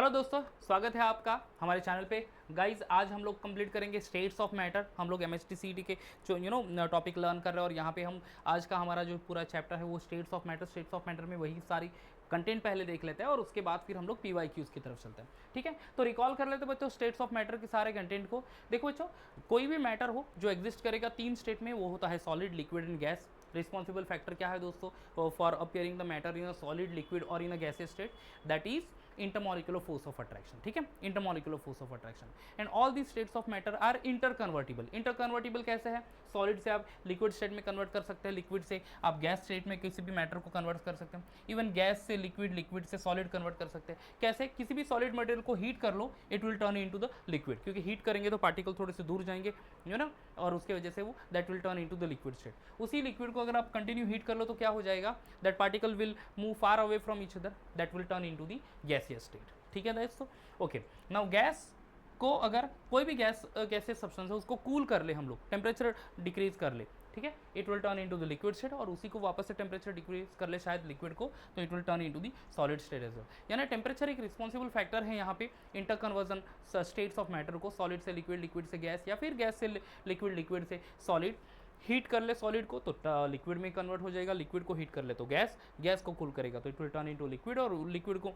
Hello दोस्तों, स्वागत है आपका हमारे चैनल पे। गाइज आज हम लोग कंप्लीट करेंगे स्टेट्स ऑफ मैटर। हम लोग एमएचटीसीटी के जो टॉपिक लर्न कर रहे हैं और यहाँ पे हम आज का हमारा जो पूरा चैप्टर है वो स्टेट्स ऑफ मैटर में वही सारी कंटेंट पहले देख लेते हैं और उसके बाद फिर हम लोग पीवाईक्यूज़ की तरफ चलते हैं। ठीक है, तो रिकॉल कर लेते हैं बच्चों स्टेट्स ऑफ मैटर के सारे कंटेंट को। देखो बच्चों, कोई भी मैटर हो जो एग्जिस्ट करेगा तीन स्टेट में, वो होता है solid, liquid and gas. Responsible factor क्या है दोस्तों for appearing the matter in a solid, liquid और in a gaseous state? That is intermolecular force of attraction। ठीक है, intermolecular force of attraction and all these states of matter are interconvertible। interconvertible कैसे है? Solid से आप liquid state में convert कर सकते हैं, लिक्विड से आप गैस स्टेट में किसी भी मैटर को कन्वर्ट कर सकते हैं, इवन गैस से लिक्विड, लिक्विड से सॉलिड कन्वर्ट कर सकते हैं। कैसे? किसी भी सॉलिड मटेरियल को हीट कर लो, it will turn into the liquid, क्योंकि हीट करेंगे तो पार्टिकल थोड़े से दूर जाएंगे ना, और उसके वजह से वो that will turn into the liquid state. उसी लिक्विड को अगर आप कंटिन्यू हीट कर लो तो क्या हो जाएगा? That particle will move far away from each other, that will turn into the gaseous state. ठीक है दोस्तों, ओके। नाउ गैस को अगर कोई भी गैसियस सब्सटेंस है उसको कूल कर ले हम लोग, टेम्परेचर डिक्रीज कर ले, ठीक है, it will turn into the liquid state, और उसी को वापस से टेम्परेचर डिक्रीज कर ले शायद लिक्विड को, तो it will turn into the solid state as well. यानी टेम्परेचर एक रिस्पॉन्सिबल फैक्टर है यहाँ पे inter conversion states of matter को, सॉलिड से लिक्विड, लिक्विड से गैस, या फिर गैस से लिक्विड, लिक्विड से सॉलिड। हीट कर ले सॉलिड को तो लिक्विड में कन्वर्ट हो जाएगा, लिक्विड को हीट कर ले तो गैस, गैस को कूल करेगा तो it will turn into liquid, और लिक्विड को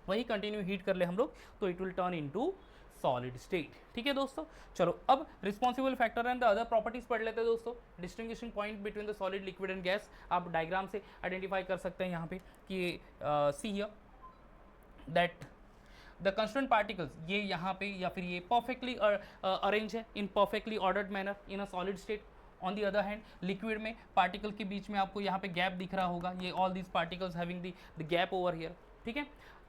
वही कंटिन्यू हीट कर ले हम लोग तो it will turn into solid state. ठीक है दोस्तों, चलो अब responsible factor and the other properties पढ़ लेते हैं दोस्तों। Distinguishing point between the solid, liquid and gas आप डायग्राम से आइडेंटिफाई कर सकते हैं यहाँ पे कि see here that the constant particles, ये यहाँ पे या फिर ये परफेक्टली अरेंज है in perfectly ordered manner in a solid state. On the other hand liquid में पार्टिकल के बीच में आपको यहाँ पे गैप दिख रहा होगा, ये all these particles having the gap over here. ठीक है,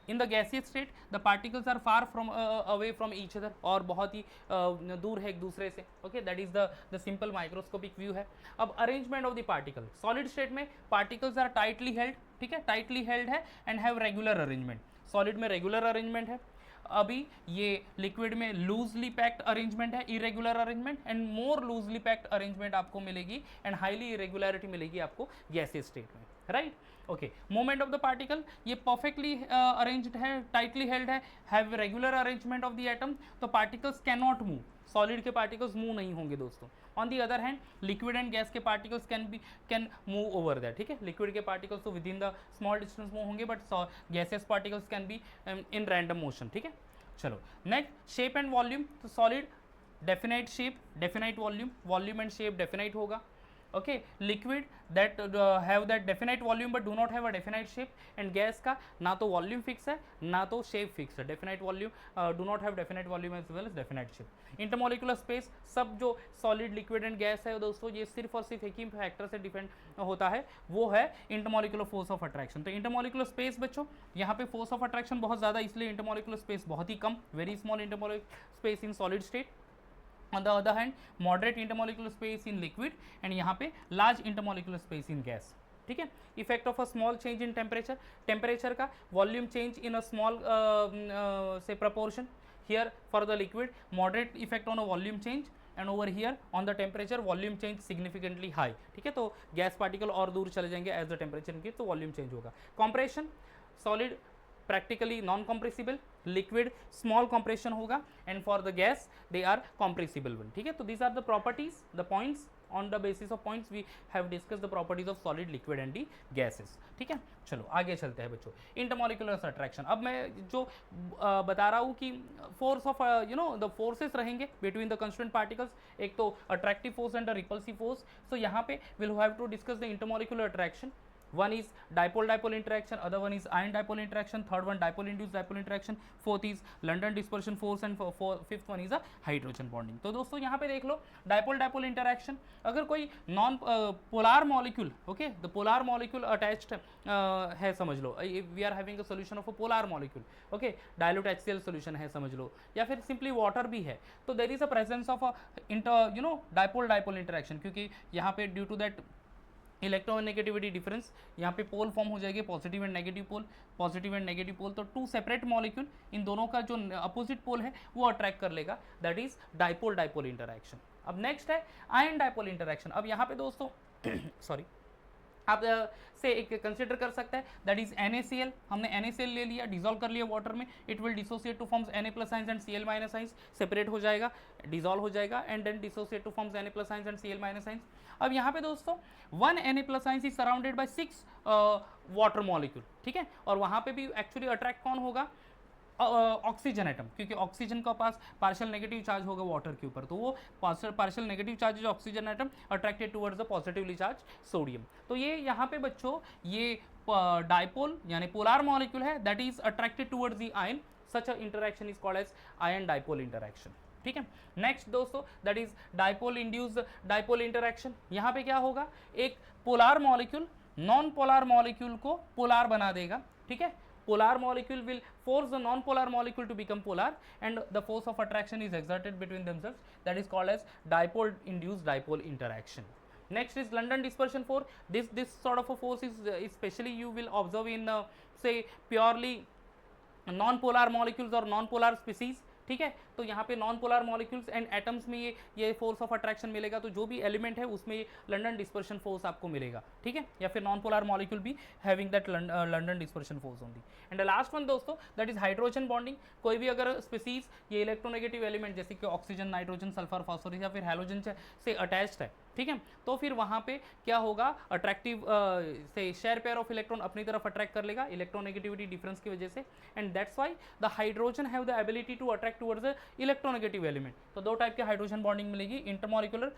in the gaseous state the particles are far from away from each other, और बहुत ही दूर है एक दूसरे से। Okay, that is the simple microscopic view है। अब arrangement of the particle, solid state में पार्टिकल्स आर टाइटली हेल्ड, ठीक है, टाइटली हेल्ड है and have regular arrangement. Solid में रेगुलर अरेंजमेंट है, अभी ये लिक्विड में लूजली पैक्ड अरेंजमेंट है, irregular arrangement, and more loosely packed arrangement आपको मिलेगी एंड हाईली इरेगुलरिटी मिलेगी आपको गैसियस स्टेट में, right. Okay, moment of the particle, ये परफेक्टली अरेंज्ड है, टाइटली हेल्ड है, have regular arrangement of the atom, तो particles can not move, solid के पार्टिकल्स मूव नहीं होंगे दोस्तों। On the other hand liquid and gas के particles can move over that. ठीक है, लिक्विड के पार्टिकल्स तो within the small distance move होंगे, but gaseous particles can be in random motion. ठीक है, चलो नेक्स्ट शेप एंड वॉल्यूम, तो solid definite shape, definite volume, volume and shape definite होगा। Okay, liquid that have that definite volume but do not have a definite shape, and gas का ना तो volume fix है ना तो shape fix है, definite volume do not have definite volume as well as definite shape. Intermolecular space, सब जो solid, liquid and gas है दोस्तों, ये सिर्फ और सिर्फ एक ही फैक्टर से डिपेंड होता है, वो है इंटरमोलिकुलर फोर्स ऑफ अट्रैक्शन। तो इंटरमोलिकुलर स्पेस बच्चों, यहाँ पे फोर्स ऑफ अट्रैक्शन बहुत ज़्यादा, इसलिए इंटरमोलिकुलर स्पेस बहुत ही कम, very small intermolecular space in solid state. On the other hand, moderate intermolecular space in liquid, and यहाँ पे large intermolecular space in gas। ठीक है, effect of a small change in temperature, temperature का volume change in a small से proportion, here for the liquid moderate effect on a volume change, and over here on the temperature volume change significantly high. ठीक है, तो gas particle और दूर चले जाएंगे as the temperature increase, तो volume change होगा। Compression, solid practically non-compressible, liquid small compression होगा, and for the gas they are compressible one। ठीक है, तो these are the properties, the points, on the basis of points we have discussed the properties of solid, liquid and the gases। ठीक है, चलो आगे चलते हैं बच्चों। इंटरमोलिकुलर अट्रैक्शन, अब मैं जो बता रहा हूँ कि फोर्स ऑफ द फोर्सेस रहेंगे बिटवीन द कंस्टेंट पार्टिकल्स, एक तो attractive force and repulsive force. So यहाँ पे will have to discuss the intermolecular attraction. One is dipole-dipole interaction, other one is ion-dipole interaction, third one dipole-induced dipole interaction, fourth is London dispersion force, and fifth one is a hydrogen bonding। तो दोस्तों यहाँ पे देख लो dipole-dipole interaction, अगर कोई non polar molecule, okay, the polar molecule attached है समझ लो, we are having a solution of a polar molecule, okay, dilute HCl solution है समझ लो, या फिर सिंपली वाटर भी है, तो there is a presence of dipole dipole interaction, क्योंकि यहाँ पे due to that electronegativity difference, यहाँ पे पोल फॉर्म हो जाएगी, positive and negative pole, positive and negative pole, तो टू सेपरेट मॉलिक्यूल, इन दोनों का जो अपोजिट पोल है वो अट्रैक्ट कर लेगा, that is dipole dipole interaction. अब नेक्स्ट है आयन डाइपोल इंटरैक्शन। अब यहाँ पे दोस्तों सॉरी आप से एक कंसिडर कर सकते हैं, दैट इज NaCl। हमने NaCl ले लिया, डिजोल्व कर लिया वाटर में, it will dissociate to forms Na plus ions and Cl minus ions, separate हो जाएगा, डिजोल्व हो जाएगा and then dissociate to forms Na plus ions and Cl minus ions. अब यहाँ पे दोस्तों 1 Na plus ions is surrounded by 6 water molecule, ठीक है, और वहाँ पे भी एक्चुअली अट्रैक्ट कौन होगा, ऑक्सीजन एटम, क्योंकि ऑक्सीजन का पास पार्शियल नेगेटिव चार्ज होगा वाटर के ऊपर, तो वो partial negative charge oxygen atom attracted towards the positively charged sodium. तो ये यहाँ पे बच्चों ये डाइपोल यानी पोलर मॉलिक्यूल है, that is attracted towards the ion, such a interaction is called as ion dipole interaction, ठीक है। नेक्स्ट दोस्तों that is dipole induced dipole interaction. यहाँ पे क्या होगा, एक polar molecule non polar molecule को पोलर बना देगा, ठीक है। Polar molecule will force the non-polar molecule to become polar and the force of attraction is exerted between themselves, that is called as dipole induced dipole interaction. Next is London dispersion force. This sort of a force is especially you will observe in say purely non-polar molecules or non-polar species, ठीक है। तो यहाँ पे non polar molecules and atoms में ये force of attraction मिलेगा, तो जो भी एलिमेंट है उसमें ये लंडन डिस्पर्शन फोर्स आपको मिलेगा, ठीक है, या फिर नॉन पोलर मॉलिक्यूल भी having that London dispersion force only. And the last one दोस्तों दैट इज हाइड्रोजन बॉन्डिंग। कोई भी अगर स्पीसीज ये इलेक्ट्रोनेगेटिव एलिमेंट जैसे कि ऑक्सीजन, नाइट्रोजन, सल्फर, फास्फोरस या फिर हैलोजन से अटैच्ड है, ठीक है, तो फिर वहाँ पे क्या होगा, अट्रैक्टिव से शेयर पेयर ऑफ इलेक्ट्रॉन अपनी तरफ अट्रैक्ट कर लेगा इलेक्ट्रोनेगेटिविटी डिफरेंस की वजह से, and that's why the hydrogen have the ability to attract towards the electronegative element. तो दो टाइप के हाइड्रोजन बॉन्डिंग मिलेगी, इंटरमॉलिक्यूलर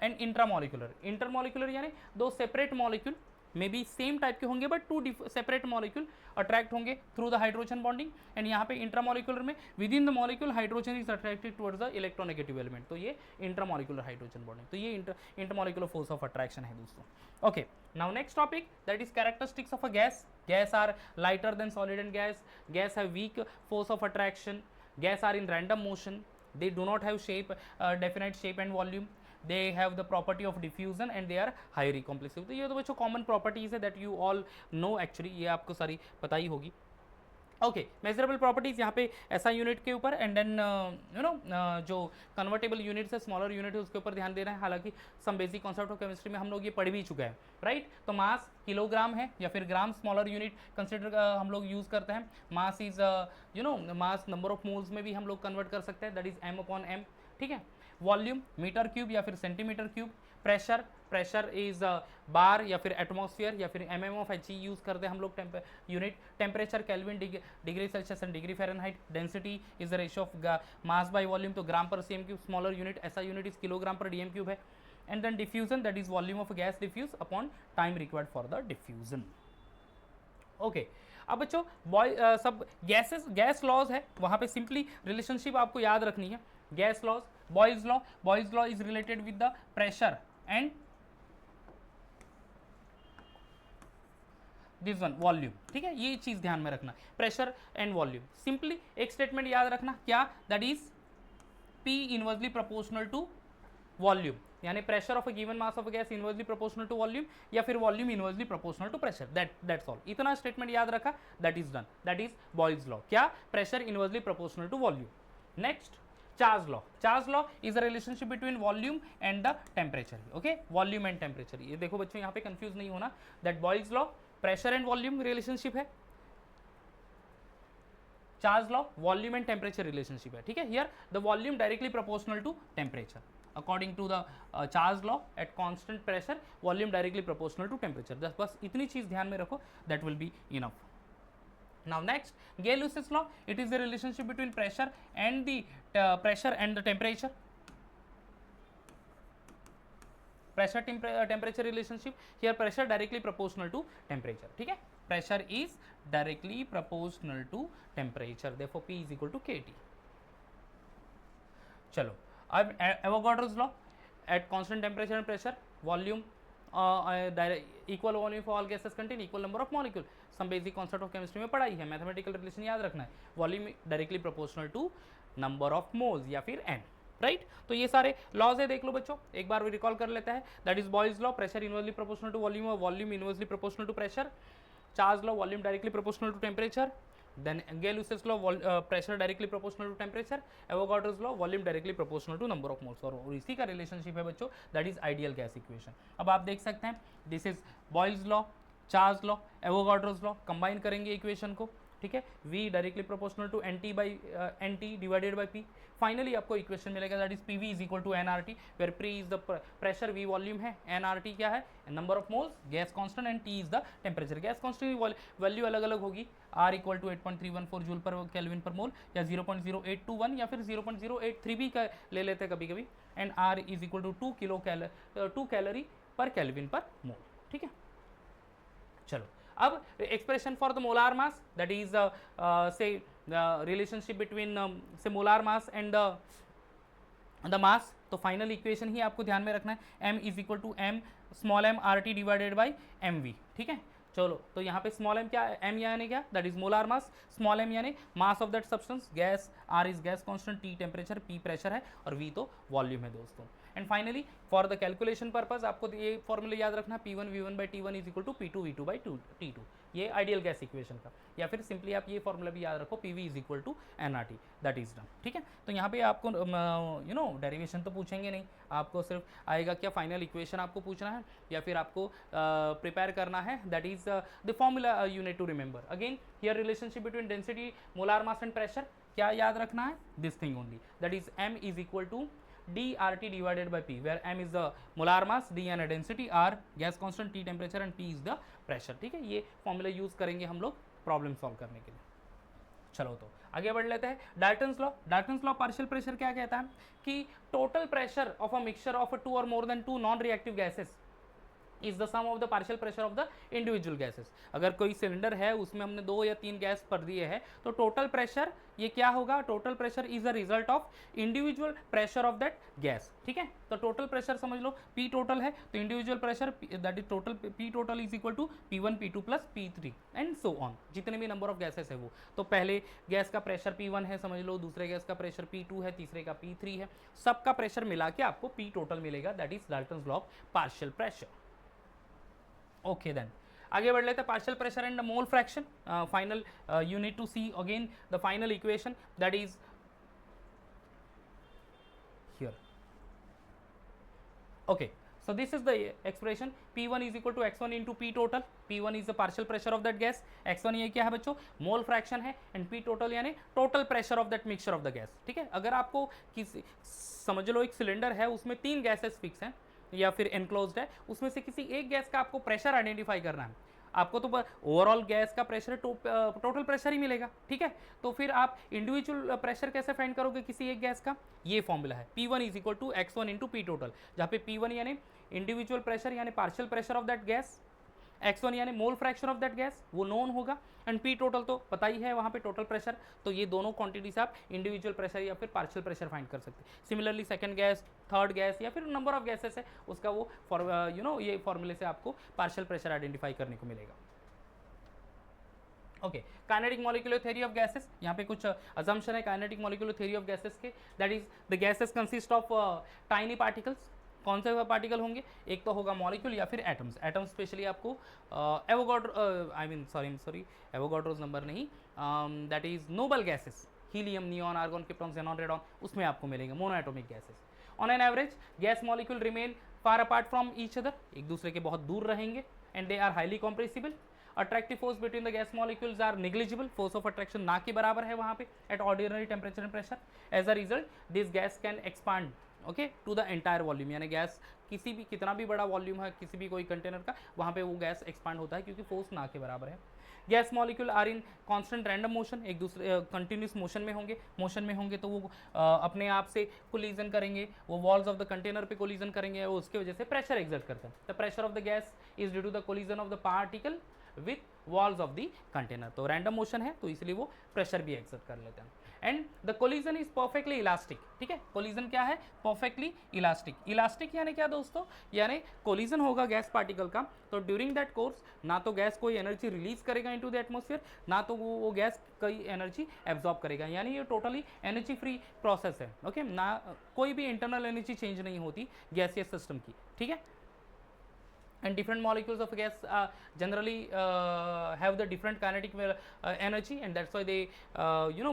एंड इंट्रामॉलिक्यूलर। इंटरमॉलिक्यूलर यानी दो separate molecule may be same type के होंगे but two separate molecule attract होंगे through the hydrogen bonding, and यहाँ पे इंट्रामॉलिक्यूलर में within the molecule hydrogen is attracted towards the electronegative element, तो ये इंट्रामॉलिक्यूलर हाइड्रोजन बॉन्डिंग, तो ये इंटरमॉलिक्यूलर फोर्स ऑफ अट्रैक्शन है दोस्तों। Okay, now next topic that is characteristics of a gas. Gas are lighter than solid and gas have weak force of attraction, gas are in random motion, they do not have shape, definite shape and volume, they have the property of diffusion and they are highly compressive। तो ये तो बच्चों common properties है that you all know, actually ये आपको सारी पता ही होगी। ओके, मेजरेबल प्रॉपर्टीज यहाँ पे ऐसा यूनिट के ऊपर एंड देन यू नो जो कन्वर्टेबल यूनिट्स है, स्मॉलर यूनिट है, उसके ऊपर ध्यान देना है। हालांकि some basic concept of chemistry में हम लोग ये पढ़ भी चुके हैं, राइट। तो मास किलोग्राम है या फिर ग्राम, स्मॉलर यूनिट कंसिडर हम लोग यूज़ करते हैं। Mass is you know mass number of moles में भी हम लोग कन्वर्ट कर सकते हैं, दैट इज m/m, ठीक है। वॉल्यूम मीटर क्यूब या फिर सेंटीमीटर क्यूब। प्रेशर इज बार या फिर एटमॉस्फेयर या फिर mm of He यूज़ करते हैं हम लोग unit. Temperature kelvin, degree Celsius and degree Fahrenheit. Density is the ratio of mass by volume, तो gram per cm cube. Smaller unit ऐसा unit is kilogram per dm cube है। And then diffusion that is volume of gas diffuse upon time required for the diffusion. Okay, अब बच्चों सब gas laws है, वहाँ पे simply relationship आपको याद रखनी है। Gas laws, Boyle's law is related with the pressure and this one volume, ठीक है, ये चीज ध्यान में रखना, प्रेशर एंड वॉल्यूम। सिंपली एक स्टेटमेंट याद रखना, क्या, that is P inversely proportional to volume, यानी pressure of a given mass of a gas inversely proportional to volume या फिर volume inversely proportional to pressure, that's all. इतना statement याद रखा, that is done, that is Boyle's law, क्या, pressure inversely proportional to volume. Next Charles law is a relationship between volume and the temperature, okay, volume and temperature. ये देखो बच्चों यहाँ पे confuse नहीं होना, that Boyle's law pressure and volume relationship है, Charles law volume and temperature relationship है, ठीक है। Here the volume directly proportional to temperature according to the Charles law at constant pressure volume directly proportional to temperature. बस इतनी चीज ध्यान में रखो, that will be enough. Now next, Gay-Lussac's law, it is the relationship between pressure and the temperature. Temperature relationship, here pressure directly proportional to temperature, ठीक है, pressure is directly proportional to temperature, therefore P is equal to kT। चलो अब Avogadro's law, at constant temperature and pressure volume equal volume for all gases contain equal number of molecule। some basic concept of chemistry में पढ़ाई है, mathematical relation याद रखना है, volume directly proportional to number of moles या फिर n, right. तो ये सारे लॉज है, देख लो बच्चों, एक बार रिकॉल कर लेते हैं, that is Boyle's law, pressure inversely proportional to volume और volume inversely proportional to pressure. Charles law, volume directly proportional to temperature. Then Gay-Lussac's law, pressure directly proportional to temperature. Avogadro's law, volume directly proportional to number of moles. और इसी का relationship है बच्चों, that is ideal gas equation. अब आप देख सकते हैं, this is Boyle's law, Charles law, Avogadro's law, combine करेंगे इक्वेशन को, ठीक है. V directly proportional to NT divided by P. Finally आपको इक्वेशन मिलेगा, that is PV is equal to NRT, where P is the pressure, V volume है, NRT क्या है, number of moles, gas constant, and T is the temperature. Gas constant की value अलग अलग होगी, R equal to 8.314 joule per kelvin per mole, या 0.0821 या फिर 0.083 भी ले लेते हैं कभी कभी, and R is equal to 2 calorie per kelvin per mole. ठीक है, चलो अब expression for the molar mass, that is से रिलेशनशिप बिटवीन से molar mass and the mass. तो फाइनल इक्वेशन ही आपको ध्यान में रखना है, m is equal to m small m RT divided by mv. ठीक है, चलो तो यहाँ पे स्मॉल m क्या है, m यानी क्या, that is molar mass, small m यानी mass of that substance, gas, R is gas constant, T temperature, P pressure है, और V तो वॉल्यूम है दोस्तों. And finally for the calculation purpose आपको ये फॉर्मूला याद रखना, P1 V1 by T1 is equal to P2 V2 by T2, ये आइडियल गैस इक्वेशन का. या फिर सिंपली आप ये फॉर्मूला भी याद रखो, PV is equal to NRT, that is done. ठीक है, तो यहाँ पे आपको डेरिवेशन तो पूछेंगे नहीं, आपको सिर्फ आएगा क्या, फाइनल इक्वेशन आपको पूछना है, या फिर आपको प्रिपेयर करना है, that is the formula you need to remember. Again here relationship between density, molar mass and pressure, क्या याद रखना है, this thing only, that is m is equal to dRT divided by P, where m is the molar mass, d and density, R gas constant, T temperature and P is the pressure. ठीक है, ये formula use करेंगे हम लोग problem solve करने के लिए. चलो तो आगे बढ़ लेते हैं. Dalton's law, Dalton's law partial pressure क्या कहता है कि total pressure of a mixture of 2 और more than 2 non reactive gases is the sum of the partial pressure of the individual gases. अगर कोई सिलेंडर है उसमें हमने 2 या 3 गैस भर दिए हैं, तो टोटल प्रेशर ये क्या होगा, total pressure is a result of individual pressure of that gas. ठीक है, तो टोटल प्रेशर समझ लो P टोटल है, तो individual pressure that is total P total is equal to P1 P2 plus P3 and so on, जितने भी number of gases है वो. तो पहले गैस का प्रेशर P1 है समझ लो, दूसरे गैस का प्रेशर P2 है, तीसरे का P3 है, सबका प्रेशर मिला के आपको P टोटल मिलेगा, that is Dalton's law of partial pressure. Okay then आगे बढ़ लेते हैं, partial pressure and mole fraction. Final you need to see again the final equation, that is here. Okay, so this is the expression, P1 is equal to x1 into P total. P1 is the partial pressure of that gas, x1 ये क्या है बच्चों, mole fraction है, and P total यानी total pressure of that mixture of the gas. ठीक है, अगर आपको किसी समझ लो एक सिलेंडर है, उसमें 3 गैसेस फिक्स हैं या फिर एनक्लोज्ड है, उसमें से किसी एक गैस का आपको प्रेशर आइडेंटिफाई करना है, आपको तो ओवरऑल गैस का प्रेशर टोटल प्रेशर ही मिलेगा. ठीक है, तो फिर आप इंडिविजुअल प्रेशर कैसे फाइंड करोगे किसी एक गैस का, ये फॉर्मूला है P1 is equal to x1 into P total, जहाँ पे P1 यानी इंडिविजुअल प्रेशर यानी partial pressure of that gas, x1 यानी mole fraction of that gas, वो नोन होगा, एंड P टोटल तो पता ही है वहाँ पे टोटल प्रेशर. तो ये दोनों क्वांटिटी से आप इंडिविजुअल प्रेशर या फिर पार्शियल प्रेशर फाइंड कर सकते हैं. Similarly second gas, third gas या फिर नंबर ऑफ गैसेस है उसका वो ये फॉर्मूले से आपको पार्शियल प्रेशर आइडेंटिफाई करने को मिलेगा. Okay, kinetic molecular theory of gases, यहाँ पे कुछ अजम्पशन है kinetic molecular theory of gases के, that is the gases consist of tiny particles. कौन से पार्टिकल होंगे, एक तो होगा मॉलिक्यूल या फिर एटम्स. एटम्स स्पेशली आपको एवोगाड्रोस नंबर नहीं, that is noble gases, helium, neon, argon, krypton, xenon, radon, उसमें आपको मिलेंगे monoatomic gases. On an average gas molecule remain far apart from each other, एक दूसरे के बहुत दूर रहेंगे, and they are highly compressible. Attractive force between the gas molecules are negligible, force of attraction ना के बराबर है वहाँ पे at ordinary temperature and pressure. As a result this gas can expand okay to the entire volume, यानी gas किसी भी कितना भी बड़ा वॉल्यूम है किसी भी कोई कंटेनर का, वहाँ पे वो गैस एक्सपांड होता है क्योंकि फोर्स ना के बराबर है. Gas molecule are in constant random motion, एक दूसरे कंटिन्यूस मोशन में होंगे तो वो अपने आप से कोलिजन करेंगे, वो वॉल्स ऑफ द कंटेनर पे कोलिजन करेंगे, वो उसकी वजह से प्रेशर एक्सर्ट करता है. The pressure of the gas is due to the collision of the particle with walls of the container. तो रैंडम मोशन है तो इसलिए वो प्रेशर भी एक्सर्ट कर लेते हैं. And the collision is perfectly elastic. ठीक है, कोलिजन क्या है, परफेक्टली इलास्टिक. इलास्टिक यानी क्या दोस्तों, यानी कोलिजन होगा गैस पार्टिकल का, तो ड्यूरिंग दैट कोर्स ना तो गैस कोई एनर्जी रिलीज करेगा इनटू द एटमॉस्फेयर, ना तो वो गैस कोई एनर्जी एब्जॉर्ब करेगा, यानी ये टोटली एनर्जी फ्री प्रोसेस है. ओके, ना कोई भी इंटरनल एनर्जी चेंज नहीं होती गैसियस सिस्टम की. ठीक है, and different molecules of gas generally have the different kinetic energy, and that's why they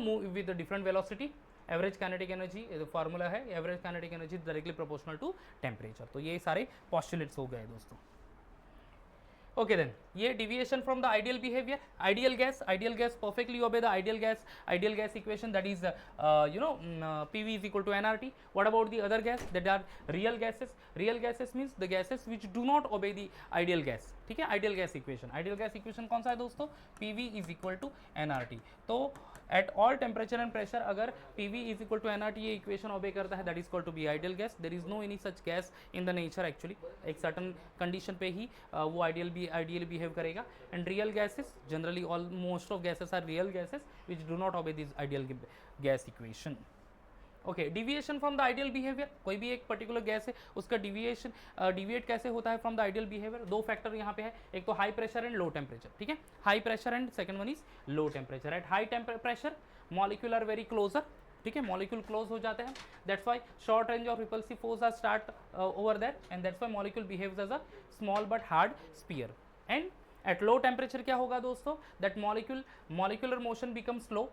move with the different velocity. Average kinetic energy formula है, average kinetic energy directly proportional to temperature. तो ये सारे postulates हो गए दोस्तों। Okay then, ये deviation from the ideal behaviour, ideal gas perfectly obey the ideal gas equation, that is PV is equal to nRT. What about the other gas that are real gases? Real gases means the gases which do not obey the ideal gas, ठीक है। Ideal gas equation कौन सा है दोस्तों? PV is equal to nRT। तो at all temperature and pressure अगर PV is equal to nRT ये equation obey करता है, that is called to be ideal gas. There is no any such gas in the nature actually, एक certain condition पे ही वो ideal behave करेगा। And real gases generally all most of gases are real gases which do not obey this ideal gas equation. Okay, deviation from the ideal behaviour, कोई भी एक particular gas है उसका deviate कैसे होता है फ्रॉम द आइडियल बिहेवियर? दो factor यहाँ पे है, एक तो high pressure and low temperature, ठीक है। High pressure and second one is low temperature. At high pressure molecule are very closer, ठीक है, मॉलिक्यूल क्लोज हो जाते हैं, that's why short range of repulsive force are start over that, and that's why molecule behaves as a small but hard sphere. And at low temperature क्या होगा दोस्तों? That molecular motion become slow,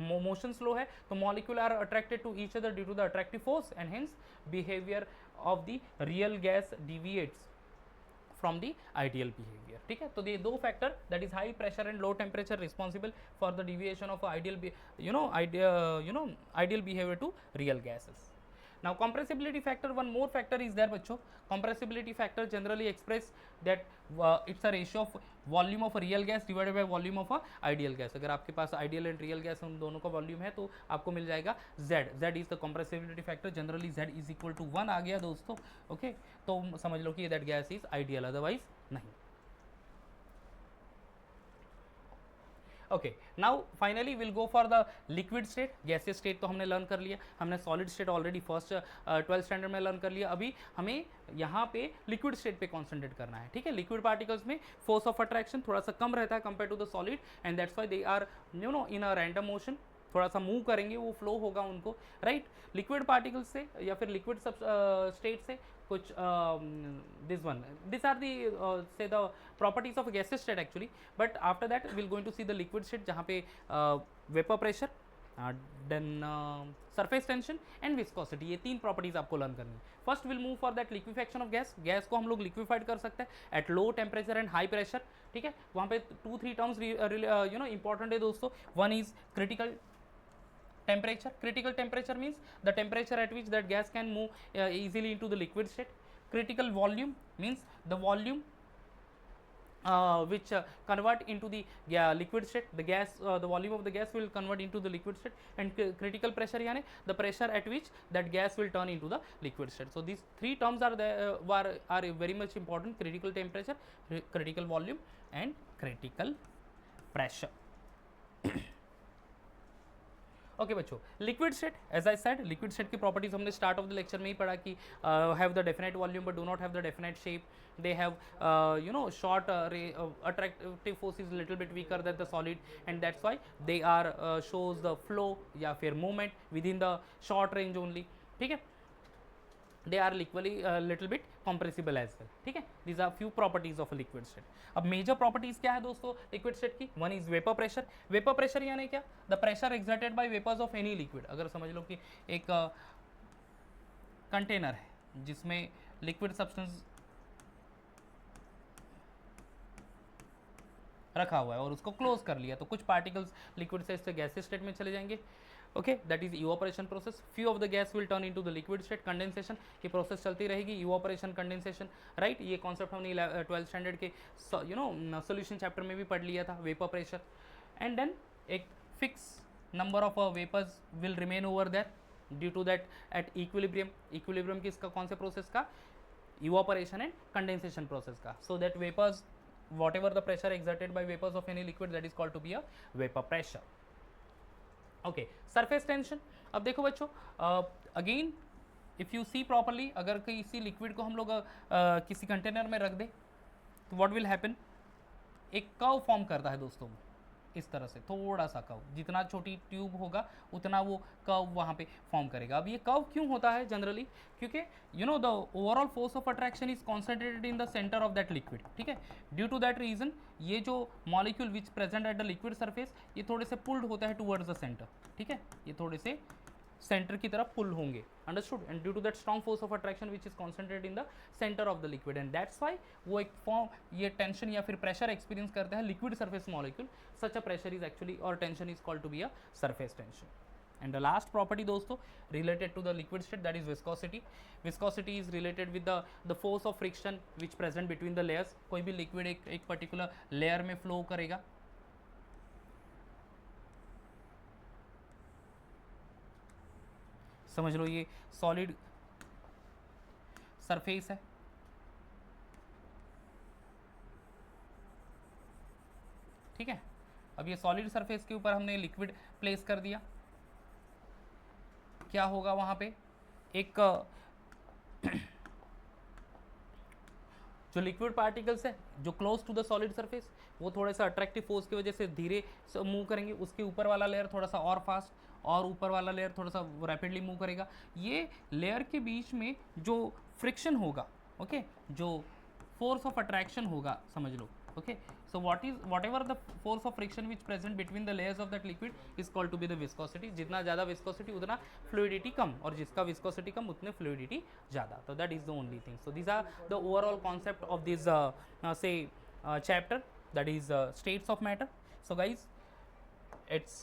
motion slow है तो molecule are attracted to each other due to the attractive force, and hence behaviour of the real gas deviates from the ideal behaviour, ठीक है। तो ये दो factor that is high pressure and low temperature responsible for the deviation of ideal behaviour to real gases. Now compressibility factor, one more factor is there बच्चों। compressibility factor generally express that it's a ratio of volume of a real gas divided by volume of a ideal gas। अगर आपके पास ideal and real gas उन दोनों का volume है तो आपको मिल जाएगा Z is the compressibility factor, generally Z is equal to 1 आ गया दोस्तों। ओके, तो समझ लो कि that gas is ideal, otherwise नहीं। Okay, now finally will go for the liquid state. Gaseous state तो हमने लर्न कर लिया, हमने solid state already first 12th standard में लर्न कर लिया। अभी हमें यहाँ पे लिक्विड स्टेट पे कॉन्सेंट्रेट करना है, ठीक है। लिक्विड पार्टिकल्स में फोर्स ऑफ अट्रैक्शन थोड़ा सा कम रहता है compare to the solid, and that's why they are in a random motion, थोड़ा सा मूव करेंगे वो फ्लो होगा उनको, राइट। लिक्विड पार्टिकल्स से या फिर लिक्विड स्टेट से कुछ this are the say the properties of gaseous state actually, but after that will going to see the liquid state जहाँ पे vapour pressure, then surface tension and viscosity, ये तीन properties आपको लर्न करनी है। First will move for that liquefaction of gas को हम लोग लिक्विफाइड कर सकते हैं at low temperature and high pressure, ठीक है। वहाँ पे 2-3 टर्म्स इंपॉर्टेंट है दोस्तों। One is critical temperature. Critical temperature means the temperature at which that gas can move easily into the liquid state. Critical volume means the volume which convert into the liquid state. The volume of the gas will convert into the liquid state, and critical pressure यानी the pressure at which that gas will turn into the liquid state. So these three terms are very much important: critical temperature, critical volume, and critical pressure. Okay बच्चों, liquid state, as I said, liquid state की properties हमने start of the lecture में ही पढ़ा कि have the definite volume but do not have the definite shape, they have short attractive force is little bit weaker than the solid, and that's why they are shows the flow या फिर movement within the short range only, ठीक है। they are equally little bit compressible as well, ठीक है। these are few properties of a liquid state। अब major properties क्या है दोस्तों लिक्विड स्टेट की? One is vapour pressure. Vapour pressure यानी क्या? The pressure exerted by vapours of any liquid. अगर समझ लो कि एक कंटेनर है जिसमें लिक्विड सब्सटेंस रखा हुआ है और उसको क्लोज कर लिया, तो कुछ पार्टिकल्स लिक्विड से गैसियस स्टेट में चले जाएंगे, okay, that is evaporation process. Few of the gas will turn into the liquid state. Condensation की प्रोसेस चलती रहेगी, इवापोरेशन, कंडेंसेशन, राइट। ये कॉन्सेप्ट हमने 12th स्टैंडर्ड के सोल्यूशन चैप्टर में भी पढ़ लिया था, वेपर प्रेशर। एंड देन एक fix number of vapours will remain over there due to that at equilibrium. Equilibrium किसका, कौन से प्रोसेस का? इवापोरेशन एंड कंडेंसेशन प्रोसेस का। So that vapours, whatever the pressure exerted by vapors of any liquid, that is called to be a vapor pressure. Okay, surface tension। अब देखो बच्चों, again if you see properly, अगर किसी liquid को हम लोग किसी कंटेनर में रख दें तो व्हाट विल हैपन? एक कर्व फॉर्म करता है दोस्तों, इस तरह से थोड़ा सा कर्व, जितना छोटी ट्यूब होगा उतना वो कर्व वहाँ पे फॉर्म करेगा। अब ये कर्व क्यों होता है जनरली, क्योंकि you know the overall force of attraction is concentrated in the centre of that liquid, ठीक है। ड्यू टू दैट रीजन ये जो molecule which present at the liquid surface ये थोड़े से पुल्ड होता है टूवर्ड्स द सेंटर, ठीक है, ये थोड़े से सेंटर की तरफ पुल होंगे, understood. And due to that strong force of attraction which is concentrated in the centre of the liquid, and that's why वो एक फॉर्म ये टेंशन या फिर प्रेशर एक्सपीरियंस करता है liquid surface molecule. Such a pressure is actually और tension is called to be a surface tension. And the last property दोस्तों related to the liquid state, that is viscosity. Viscosity is related with the force of friction which present between the layers. कोई भी liquid एक particular layer में flow करेगा, समझ लो ये solid surface है, ठीक है। अब ये solid surface के ऊपर हमने liquid place कर दिया, क्या होगा वहाँ पे एक जो लिक्विड पार्टिकल्स है जो close to the solid surface वो थोड़ा सा अट्रैक्टिव फोर्स की वजह से धीरे मूव करेंगे, उसके ऊपर वाला लेयर थोड़ा सा और फास्ट और ऊपर वाला लेयर थोड़ा सा रैपिडली मूव करेगा। ये लेयर के बीच में जो फ्रिक्शन होगा, ओके, जो फोर्स ऑफ अट्रैक्शन होगा, समझ लो, okay. So whatever the force of friction which present between the layers of that liquid is called to be the viscosity. जितना ज़्यादा viscosity उतना fluidity कम, और जिसका viscosity कम उतने fluidity ज़्यादा, तो that is the only thing. So these are the overall concept of this chapter, that is states of matter. So guys, it's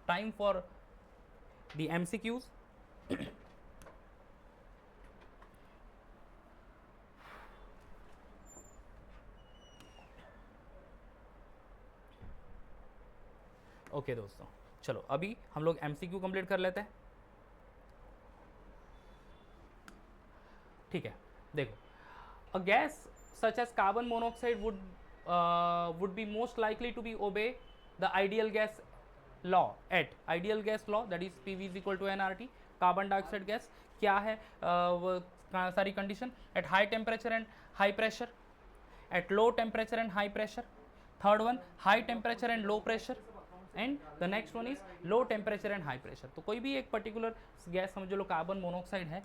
time for the MCQs. Okay दोस्तों, चलो अभी हम लोग MCQ कंप्लीट कर लेते हैं, ठीक है। देखो, a gas such as carbon monoxide would be most likely to be obey the ideal gas law at ideal gas law, that is PV is equal to nRT. Carbon dioxide gas क्या है, सारी condition at high temperature and high pressure, eight low temperature and high pressure, third one high temperature and low pressure, and the next one is low temperature and high pressure. तो कोई भी एक particular gas समझ low carbon monoxide है,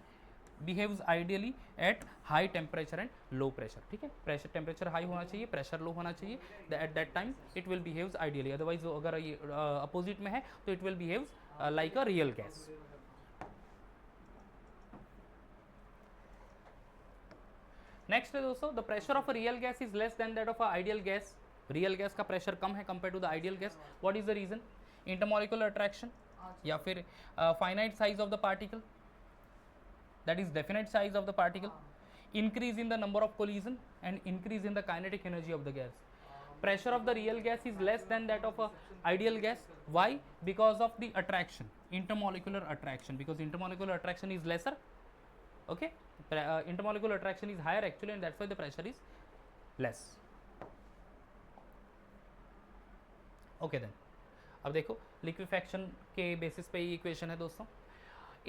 behaves ideally at high temperature and low pressure, ठीक है। Pressure temperature high होना चाहिए, प्रेशर लो होना चाहिए, at that time it will behaves ideally. Otherwise अगर ये अपोजिट में है तो it will behaves like a real gas. Next है दोस्तों, the pressure of a real gas is less than that of a ideal gas. Real gas का pressure कम है compare to the ideal gas. What is the reason? Intermolecular attraction या फिर finite size of the particle, that is definite size of the particle, increase in the number of collision and increase in the kinetic energy of the gas. Pressure of the real gas is less than that of a ideal gas. Why? Because of the attraction, intermolecular attraction, because intermolecular attraction is lesser, okay. Intermolecular attraction is higher actually, and that's why the pressure is less. Okay then, अब देखो liquefaction के basis पे ये equation है दोस्तों।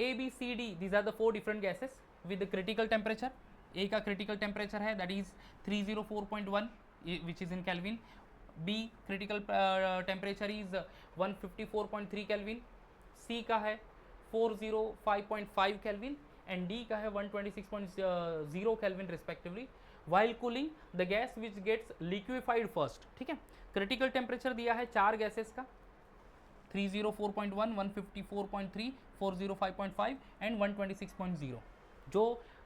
A, B, C, D, these are the four different gases with the critical temperature. A का critical temperature है that is 304.1 which is in Kelvin. B critical temperature is 154.3 Kelvin. C का है 405.5 Kelvin and D का है 126.0 Kelvin respectively. While cooling the gas which gets liquefied first, ठीक है। critical temperature दिया है चार gases का, 304.1, 154.3, 405.5 एंड 126.0। जो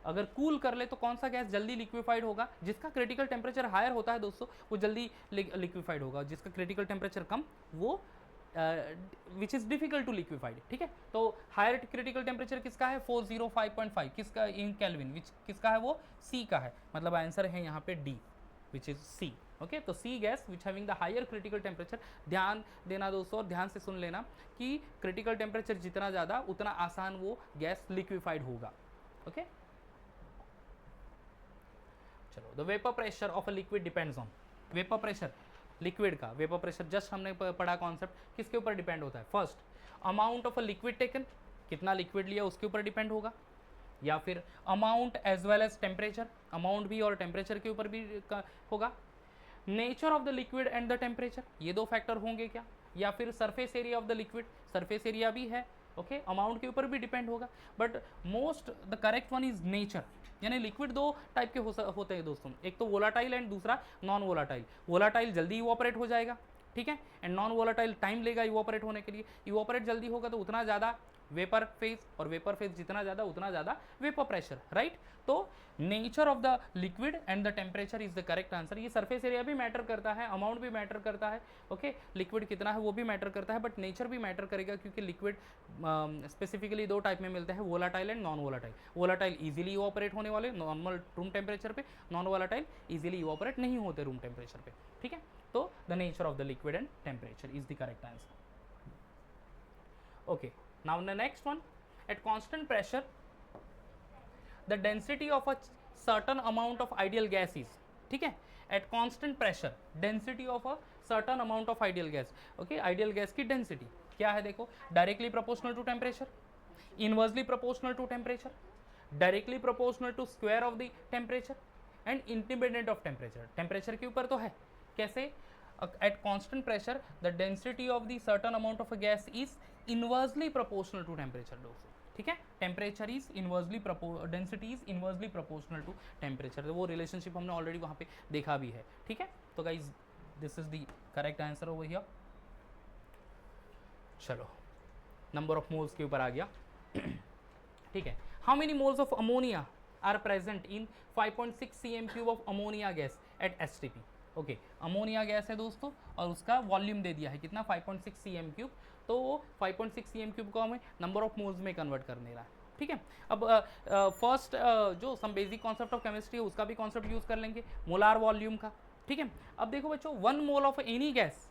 अगर कूल कर ले तो कौन सा गैस जल्दी लिक्विफाइड होगा? जिसका क्रिटिकल टेम्परेचर हायर होता है दोस्तों वो जल्दी लिक्विफाइड होगा, जिसका क्रिटिकल टेम्परेचर कम वो which is difficult to liquefied, ठीक है। तो हायर क्रिटिकल टेम्परेचर किसका है? 405.5, किसका? इन केल्विन, विच किसका है? वो सी का है, मतलब आंसर है यहाँ पे D, which is C, okay. तो C gas which having the higher critical temperature, ध्यान देना दोस्तों और ध्यान से सुन लेना कि क्रिटिकल टेम्परेचर जितना ज़्यादा उतना आसान वो गैस लिक्विफाइड होगा, ओके। चलो, the vapour pressure of a liquid depends on, vapour pressure liquid का वेपर प्रेशर जस्ट हमने पढ़ा कॉन्सेप्ट, किसके ऊपर डिपेंड होता है? First amount of a liquid taken, कितना लिक्विड लिया उसके ऊपर डिपेंड होगा, या फिर amount as well as temperature, amount भी और टेम्परेचर के ऊपर भी होगा। Nature of the liquid and the temperature, ये दो फैक्टर होंगे क्या, या फिर surface area of the liquid, surface area भी है, ओके, अमाउंट के ऊपर भी डिपेंड होगा, but most the correct one is nature. यानी लिक्विड दो टाइप के होते हैं दोस्तों, एक तो वोलाटाइल एंड दूसरा नॉन वोलाटाइल। वोलाटाइल जल्दी इवोपरेट हो जाएगा, ठीक है, एंड नॉन वोलाटाइल टाइम लेगा इवोपरेट होने के लिए। इवोपरेट जल्दी होगा तो उतना ज़्यादा वेपर फेज, और वेपर फेज जितना ज़्यादा उतना ज़्यादा वेपर प्रेशर, राइट। तो nature of the liquid and the temperature is the correct answer. ये सरफेस एरिया भी मैटर करता है, अमाउंट भी मैटर करता है, ओके, लिक्विड कितना है वो भी मैटर करता है, बट नेचर भी मैटर करेगा, क्योंकि लिक्विड स्पेसिफिकली दो टाइप में मिलते हैं, volatile and non volatile. Volatile easily evaporate होने वाले नॉर्मल रूम टेम्परेचर पे, नॉन वोलाटाइल इजीली इवोपरेट नहीं होते रूम टेम्परेचर पे, ठीक है। तो the nature of the liquid and temperature is the correct answer. Okay, now the next one, at constant pressure the density of a certain amount of ideal gas is, ठीक है, at constant pressure density of a certain amount of ideal gas, okay, ideal gas की density क्या है, देखो, directly proportional to temperature, inversely proportional to temperature, directly proportional to square of the temperature and independent of temperature। temperature के ऊपर तो है, कैसे, at constant pressure the density of the certain amount of a gas is inversely proportional to temperature दोस्तों, ठीक है, temperature is inversely density is inversely proportional to temperature, वो relationship हमने ऑलरेडी वहाँ पे देखा भी है, ठीक है। तो guys this is the correct answer over here. चलो नंबर ऑफ मोल्स के ऊपर आ गया, ठीक है। How many moles of ammonia are present in 5.6 cm³ of ammonia gas at STP। Okay, ammonia gas है दोस्तों और उसका वॉल्यूम दे दिया है कितना, 5.6 cm³, तो वो 5.6 cm³ को हमें नंबर ऑफ मोल्स में कन्वर्ट कर दे रहा है, ठीक है। अब फर्स्ट जो some basic concept of chemistry है उसका भी कॉन्सेप्ट यूज़ कर लेंगे, मोलार वॉल्यूम का, ठीक है। अब देखो बच्चों, 1 मोल ऑफ एनी गैस,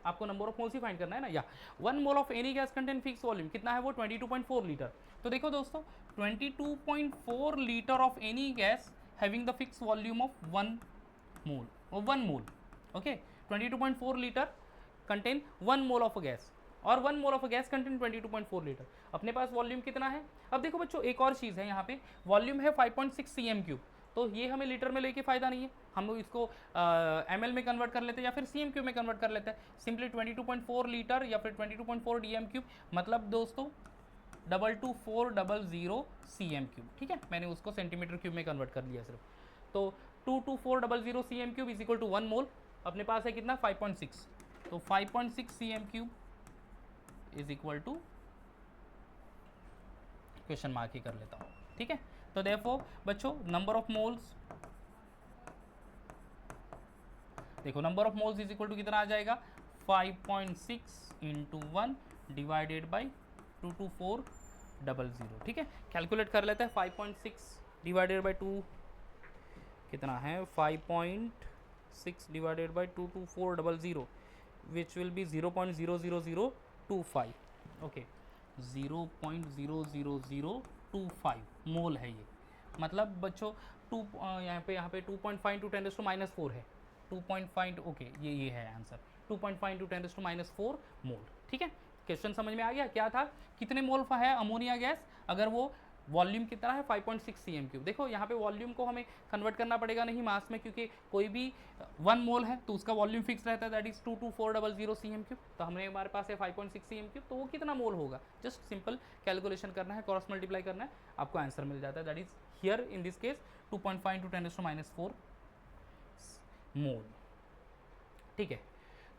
आपको नंबर ऑफ मोल्स ही फाइंड करना है ना, या 1 mole of any gas contain fix volume कितना है, वो 22.4 लीटर। तो देखो दोस्तों, 22.4 litre of any gas having the fix volume of 1 mole, और 1 mole, okay, 22.4 litre contain 1 mole of a gas, और 1 mole of a gas contain 22.4 litre. अपने पास वॉल्यूम कितना है। अब देखो बच्चों, एक और चीज़ है यहाँ पे, वॉल्यूम है 5.6 cm³, तो ये हमें लीटर में लेके फ़ायदा नहीं है, हम लोग इसको ml में कन्वर्ट कर लेते हैं या फिर cm³ में कन्वर्ट कर लेते हैं। सिंपली 22.4 लीटर या फिर 22.4 dm³, मतलब दोस्तों 22400 cm³, ठीक है, मैंने उसको सेंटीमीटर क्यूब में कन्वर्ट कर लिया सिर्फ। तो 22400 cm³ इज इक्वल टू 1 मोल, अपने पास है कितना, 5.6, तो 5.6 cm³ is equal to question mark ही कर लेता हूँ, ठीक है। तो देयरफॉर बच्चों, नंबर ऑफ मोल्स, देखो number of moles is equal to कितना आ जाएगा, 5.6 इंटू 1 डिवाइडेड बाई 22400, ठीक है। कैलकुलेट कर लेते हैं, 5.6 डिवाइडेड बाई 2 कितना है, 5.6 divided by 22400 which will be 0.00025, okay, 0.00025 मोल है ये, मतलब बच्चों यहाँ पे 2.5 इंटू 10⁻⁴ है, 2.5, ओके, ये है आंसर, 2.5 इंटू 10⁻⁴ मोल, ठीक है। क्वेश्चन समझ में आ गया क्या था, कितने मोल है अमोनिया गैस, अगर वो वॉल्यूम कितना है 5.6 cm³। देखो यहाँ पे वॉल्यूम को हमें कन्वर्ट करना पड़ेगा नहीं मास में, क्योंकि कोई भी 1 मोल है तो उसका वॉल्यूम फिक्स रहता है, दैट इज 22400 cm³। तो हमारे पास है 5.6 cm³, तो वो कितना मोल होगा, जस्ट सिंपल कैलकुलेशन करना है, क्रॉस मल्टीप्लाई करना है, आपको आंसर मिल जाता है, that is here in this case 2.5 into 10⁻⁴ मोल, ठीक है।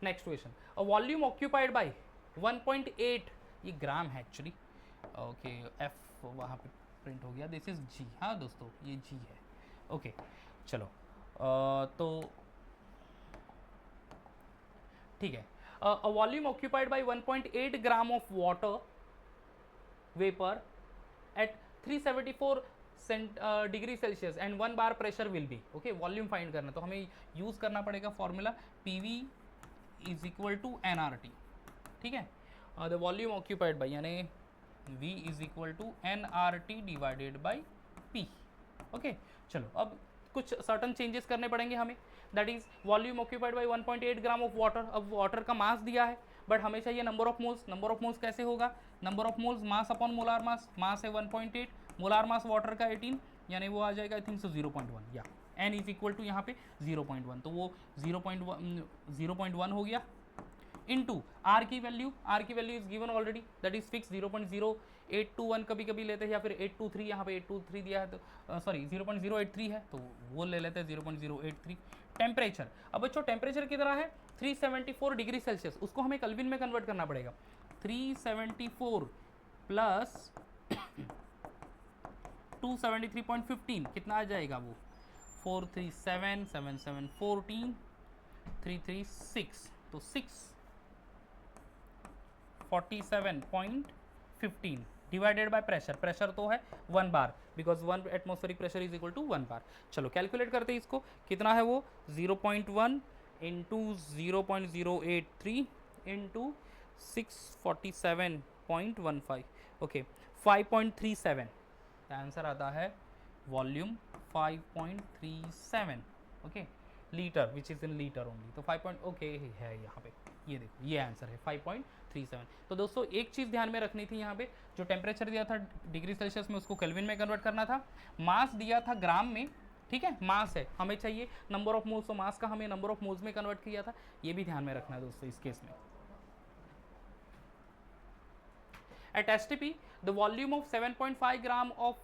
Next question, a volume occupied by 1.8, ये ग्राम है एक्चुअली, ओके, एफ वहाँ पे प्रिंट हो गया, दिस इज जी, हाँ दोस्तों ये जी है, ओके। चलो तो ठीक है, a volume occupied by 1.8 gram of water vapour at 374 degree Celsius and 1 bar pressure will be, okay, volume find करना, तो हमें यूज़ करना पड़ेगा formula PV is equal to NRT, ठीक है। द वॉल्यूम ऑक्यूपाइड बाय यानी V is equal to NRT divided by P, okay. चलो अब कुछ सर्टन चेंजेस करने पड़ेंगे हमें, that is volume occupied by 1.8 gram of water. अब वाटर का मास दिया है, बट हमें चाहिए number of moles. Number of moles कैसे होगा, number of moles mass upon molar mass, mass है 1.8, मोलार मास वाटर का 18, यानी वो आ जाएगा आई थिंक 0.1, या n इज इक्वल टू यहाँ पे 0.1, तो वो 0.1 हो गया इनटू r की value is given already, that is fix 0.0821 कभी कभी लेते हैं, या फिर 823, यहाँ पे 823 दिया है तो सॉरी 0.083 है तो वो ले लेते हैं 0.083। टेम्परेचर, अब बच्चों टेम्परेचर कितना है 374 डिग्री सेल्सियस, उसको हमें केल्विन में कन्वर्ट करना पड़ेगा। 374 प्लस 273.15 कितना आ जाएगा वो 437 77 14 336, तो 647.15 डिवाइडेड बाय प्रेशर, प्रेशर तो है 1 bar because 1 atmospheric pressure is equal to 1 bar. चलो कैलकुलेट करते हैं इसको, कितना है वो 0.1 इंटू 0.083 इंटू 647.15, ओके 5.37, आंसर आता है volume 5.37, okay litre which is in litre only, तो 5 ओके है यहाँ पे, ये देखो ये आंसर है 5.37। तो दोस्तों एक चीज़ ध्यान में रखनी थी, यहाँ पे जो टेम्परेचर दिया था डिग्री सेल्सियस में उसको केल्विन में कन्वर्ट करना था, मास दिया था ग्राम में, ठीक है मास है, हमें चाहिए नंबर ऑफ मोल्स, तो मास का हमें नंबर ऑफ मोल्स में कन्वर्ट किया था, ये भी ध्यान में रखना है दोस्तों इस केस में। At STP, the volume of 7.5 gram of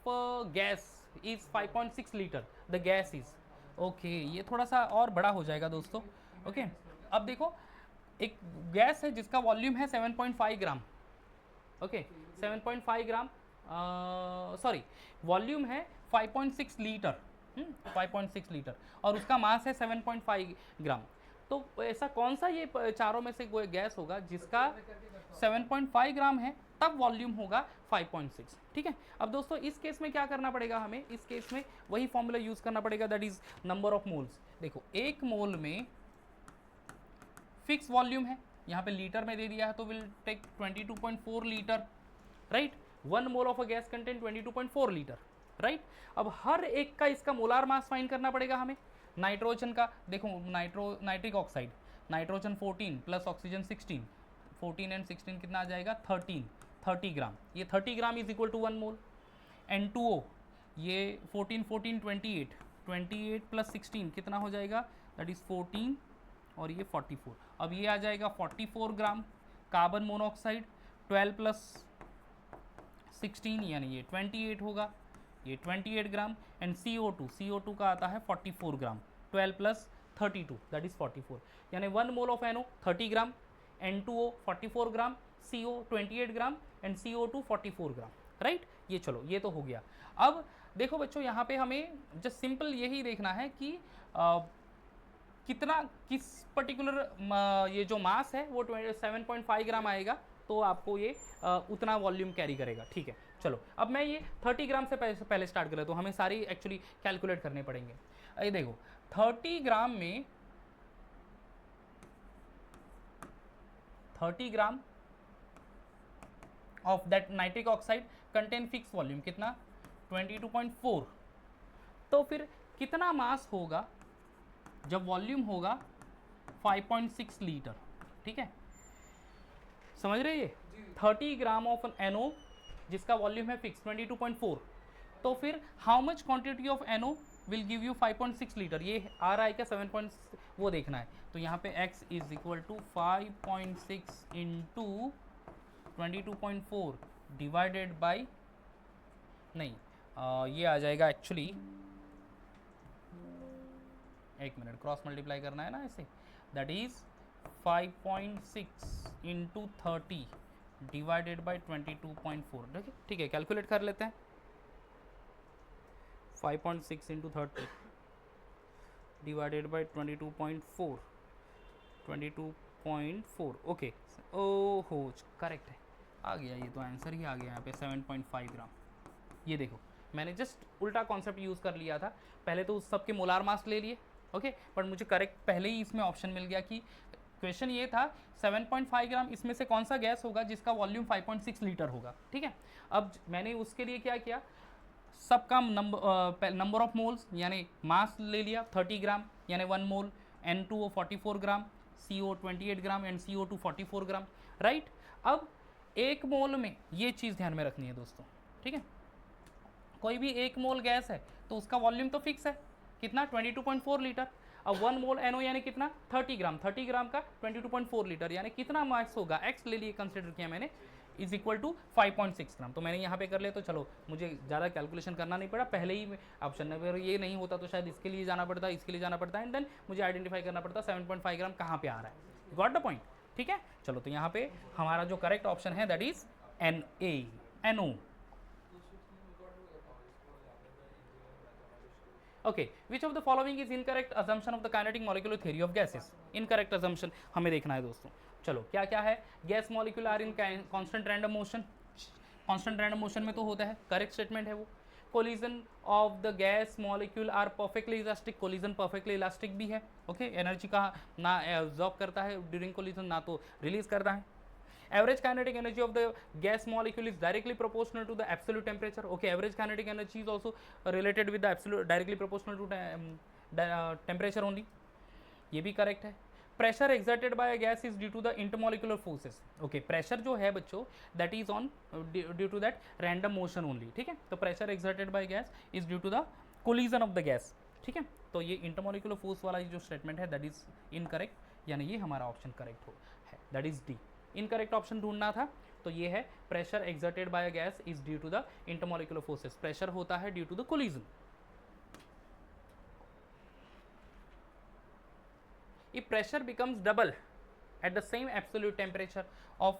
gas is 5.6 liter. The gas is okay, ये थोड़ा सा और बड़ा हो जाएगा दोस्तों, ओके अब देखो एक गैस है जिसका वॉल्यूम है 7.5 ग्राम, ओके 7.5 ग्राम सॉरी वॉल्यूम है 5.6 लीटर, 5.6 लीटर और उसका मास है 7.5 ग्राम, तो ऐसा कौन सा ये चारों में से कोई गैस होगा जिसका 7.5 ग्राम है तब वॉल्यूम होगा 5.6, ठीक है। अब दोस्तों इस केस में क्या करना पड़ेगा हमें, इस केस में वही फॉर्मूला यूज करना पड़ेगा, that is number of moles. देखो एक मोल में फिक्स वॉल्यूम है, यहाँ पे लीटर में दे दिया है तो will take 22.4 litre, right, 1 mole of a gas contain 22.4 litre, right. अब हर एक का इसका मोलार मास फाइंड करना पड़ेगा हमें। नाइट्रोजन का देखो, nitric oxide, nitrogen 14 plus oxygen 16, 14 and 16 कितना आ जाएगा 30 ग्राम, ये 30 gram is equal to 1 mole. N2O ये 14 14 28 प्लस 16 कितना हो जाएगा, दैट इज 14 और ये 44, अब ये आ जाएगा 44 ग्राम। कार्बन मोनोऑक्साइड 12 प्लस 16 यानी ये 28 होगा, ये 28 ग्राम। एंड CO2 का आता है 44 ग्राम, 12 प्लस 32 दैट इज 44, यानी 1 mole of NO 30 gram, N2O 44 gram, CO 28 gram and CO2 44 gram, right. ये चलो ये तो हो गया। अब देखो बच्चों यहाँ पे हमें जस्ट सिंपल यही देखना है कि कितना किस पर्टिकुलर ये जो मास है वो 7.5 ग्राम आएगा, तो आपको ये उतना वॉल्यूम कैरी करेगा, ठीक है। चलो अब मैं ये 30 ग्राम से पहले स्टार्ट कर लेता हूँ, हमें सारी एक्चुअली कैलकुलेट करने पड़ेंगे। ये देखो 30 ग्राम में 30 gram of that nitric oxide contain fix volume कितना 22.4, तो फिर कितना मास होगा जब वॉल्यूम होगा 5.6 लीटर, ठीक है, समझ रहे ये 30 ग्राम ऑफ NO जिसका वॉल्यूम है फिक्स 22.4, तो फिर how much quantity of NO will give you 5.6 litre, ये आ रहा है क्या 7. वो देखना है, तो यहाँ पे x is equal to 5.6 into 22.4 divided by नहीं ये आ जाएगा एक्चुअली, एक मिनट क्रॉस मल्टीप्लाई करना है ना ऐसे, that is 5.6 into 30 divided by 22.4, ठीक है कैलकुलेट कर लेते हैं। 5.6 इंटू 30 डिवाइडेड बाई 22.4, 22.4 ओके, ओहो करेक्ट है, आ गया ये तो आंसर ही आ गया यहाँ पे 7.5 ग्राम। ये देखो मैंने जस्ट उल्टा कॉन्सेप्ट यूज़ कर लिया था, पहले तो उस सब के मोलार मास ले लिए, ओके बट मुझे करेक्ट पहले ही इसमें ऑप्शन मिल गया कि क्वेश्चन ये था 7.5 ग्राम इसमें से कौन सा गैस होगा जिसका वॉल्यूम 5.6 लीटर होगा, ठीक है। अब मैंने उसके लिए क्या किया, सबका नंबर ऑफ मोल्स यानी मास ले लिया 30 ग्राम यानी 1 mole, N2O 44 gram, CO 28 gram and CO2 44 gram, right. अब एक मोल में ये चीज़ ध्यान में रखनी है दोस्तों, ठीक है, कोई भी एक मोल गैस है तो उसका वॉल्यूम तो फिक्स है, कितना 22.4 लीटर। अब 1 मोल NO यानी कितना 30 ग्राम, 30 ग्राम का 22.4 लीटर यानी कितना मास होगा, x ले लिए कंसिडर किया मैंने, इज इक्वल टू 5.6 ग्राम। तो मैंने यहाँ पे कर लिया, तो चलो मुझे ज़्यादा कैलकुलेशन करना नहीं पड़ा, पहले ही ऑप्शन नंबर ये नहीं होता तो शायद इसके लिए जाना पड़ता, इसके लिए जाना पड़ता, एंड देन मुझे आइडेंटिफाई करना पड़ता 7.5 ग्राम कहाँ पे आ रहा है। गॉट द पॉइंट, ठीक है। चलो तो यहाँ पे हमारा जो करेक्ट ऑप्शन है that is NO। Okay, which of the following is incorrect assumption of the kinetic molecular theory of gases? Incorrect assumption हमें देखना है दोस्तों। चलो क्या क्या है, gas molecule are in constant random motion, constant random motion में तो होता है, करेक्ट स्टेटमेंट है वो। Collision of the gas molecule are perfectly elastic, collision perfectly elastic भी है। ओके, एनर्जी का ना एब्जॉर्ब करता है ड्यूरिंग कोलिजन, ना तो रिलीज करता है। Average kinetic energy of the gas molecule is directly proportional to the absolute temperature. Okay, average kinetic energy is also related with the absolute, directly proportional to temperature only. ये भी correct है। Pressure exerted by a gas is due to the intermolecular forces. Okay, pressure जो है बच्चों that is on due to that random motion only. ठीक है, तो pressure exerted by gas is due to the collision of the gas. ठीक है, तो ये intermolecular force वाला जो statement है that is incorrect, यानी ये हमारा option correct हो है, that is D. Incorrect option ढूंढना था, तो ये है pressure exerted by a gas is due to the intermolecular forces, pressure होता है due to the collision. If pressure becomes double at the same absolute temperature of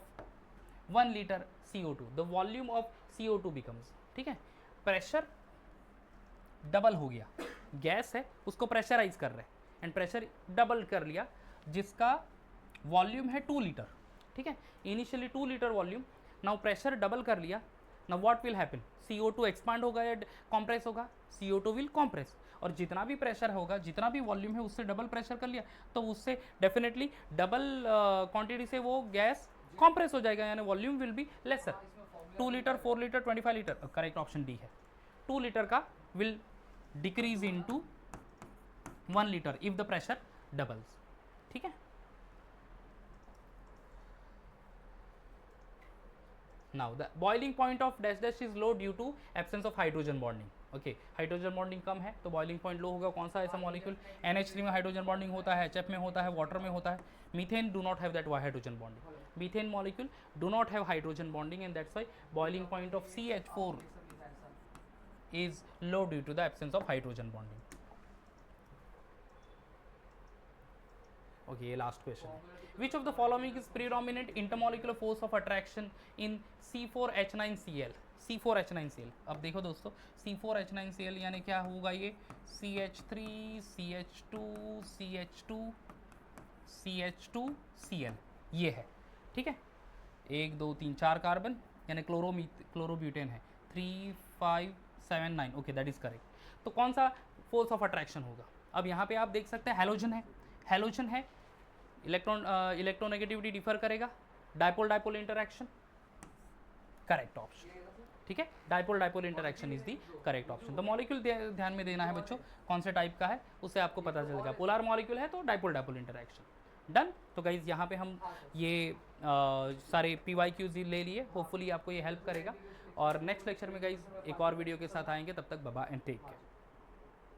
1 litre CO2, the volume of CO2 becomes, ठीक है, pressure double हो गया, gas है उसको pressurise कर रहे हैं एंड प्रेशर डबल कर लिया जिसका वॉल्यूम है 2 लीटर, ठीक है, initially 2 litre volume, now pressure double कर लिया, now what will happen, CO2 expand होगा या कॉम्प्रेस होगा, CO2 विल कॉम्प्रेस, और जितना भी प्रेशर होगा, जितना भी वॉल्यूम है उससे डबल प्रेशर कर लिया तो उससे डेफिनेटली डबल क्वांटिटी से वो गैस कॉम्प्रेस हो जाएगा, यानी volume will be lesser. 2 litre, 4 litre, 25 litre, correct option D है। 2 लीटर का will decrease into 1 litre if the pressure doubles, ठीक है। Now the boiling point of dash dash is low due to absence of hydrogen bonding. Okay, hydrogen bonding कम है तो boiling point लो होगा। कौन सा ऐसा मॉलिक्यूल, NH3 में हाइड्रोजन बॉन्डिंग होता है, HF में होता है, वाटर में होता है। Methane do not have that hydrogen bonding, methane molecule do not have hydrogen bonding and that's why boiling point of CH4 is low due to the absence of hydrogen bonding. Okay, last question है, which of the following is predominant intermolecular force of attraction in C4H9Cl? C4H9Cl, अब देखो दोस्तों C4H9Cl यानी क्या होगा, ये CH3 CH2 CH2 CH2 Cl ये है, ठीक है, 1 2 3 4 कार्बन यानी क्लोरोब्यूटेन है, 3 5 7 9, ओके दैट इज करेक्ट। तो कौन सा फोर्स ऑफ अट्रैक्शन होगा, अब यहाँ पे आप देख सकते हैं हैलोजन है, हैलोजन है, इलेक्ट्रोनेगेटिविटी डिफर करेगा, dipole dipole interaction, correct option, ठीक है, dipole dipole interaction is the correct option. तो मॉलिक्यूल ध्यान में देना है बच्चों, कौन से टाइप का है उससे आपको पता चलेगा, पोलर मॉलिक्यूल है तो डायपोल डायपोल इंटरैक्शन। डन। तो गाइज यहाँ पे हम ये सारे PYQs ले लिए, होपफुली आपको ये हेल्प करेगा, और नेक्स्ट लेक्चर में गाइज एक और वीडियो के साथ आएंगे, तब तक bye bye and take care.